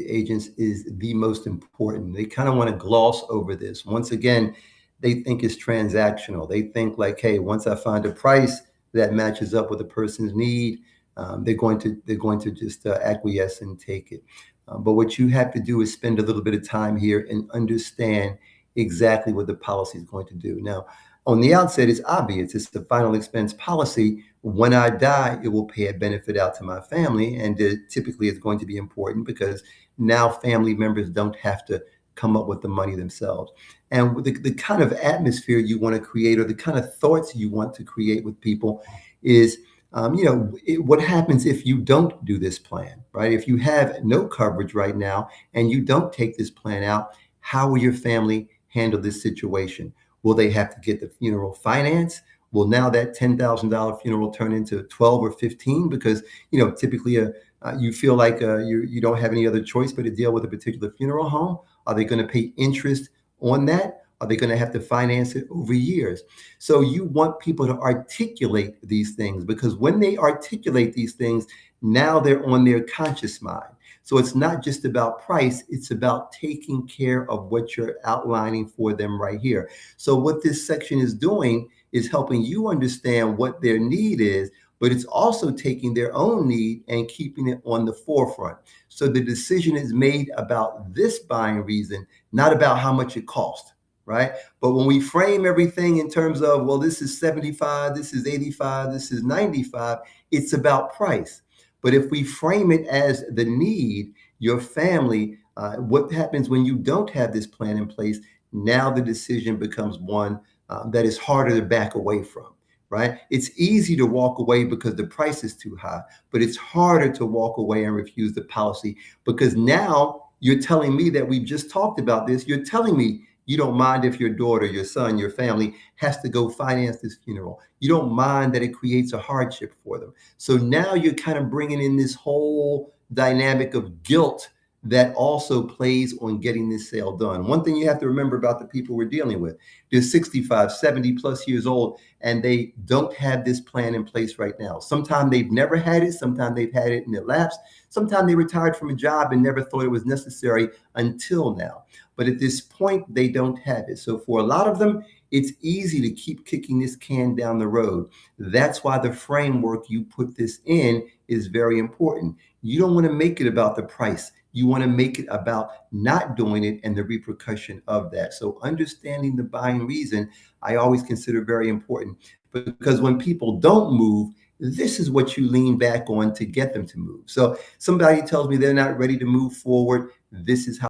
agents is the most important. They kind of want to gloss over this. Once again, they think it's transactional. They think like, hey, once I find a price that matches up with a person's need, they're going to just acquiesce and take it. But what you have to do is spend a little bit of time here and understand exactly what the policy is going to do. Now, on the outset, it's obvious. It's the final expense policy. When I die, it will pay a benefit out to my family. And typically, it's going to be important because now family members don't have to come up with the money themselves. And the kind of atmosphere you want to create or the kind of thoughts you want to create with people is what happens if you don't do this plan, right? If you have no coverage right now and you don't take this plan out, how will your family handle this situation? Will they have to get the funeral financed? Will now that $10,000 funeral turn into 12 or 15 because typically you feel like you don't have any other choice but to deal with a particular funeral home? Are they going to pay interest on that? Are they going to have to finance it over years? So you want people to articulate these things because when they articulate these things, now they're on their conscious mind. So it's not just about price, it's about taking care of what you're outlining for them right here. So what this section is doing is helping you understand what their need is, but it's also taking their own need and keeping it on the forefront. So the decision is made about this buying reason, not about how much it costs. Right. But when we frame everything in terms of, well, this is 75, this is 85, this is 95, it's about price. But if we frame it as the need, your family, what happens when you don't have this plan in place? Now the decision becomes one that is harder to back away from. Right. It's easy to walk away because the price is too high, but it's harder to walk away and refuse the policy because now you're telling me that we've just talked about this. You're telling me you don't mind if your daughter, your son, your family has to go finance this funeral. You don't mind that it creates a hardship for them. So now you're kind of bringing in this whole dynamic of guilt that also plays on getting this sale done. One thing you have to remember about the people we're dealing with, they're 65, 70 plus years old, and they don't have this plan in place right now. Sometimes they've never had it. Sometimes they've had it in their laps. Sometimes they retired from a job and never thought it was necessary until now. But at this point, they don't have it. So for a lot of them, it's easy to keep kicking this can down the road. That's why the framework you put this in is very important. You don't want to make it about the price. You want to make it about not doing it and the repercussion of that. So understanding the buying reason, I always consider very important because when people don't move, this is what you lean back on to get them to move. So somebody tells me they're not ready to move forward. This is how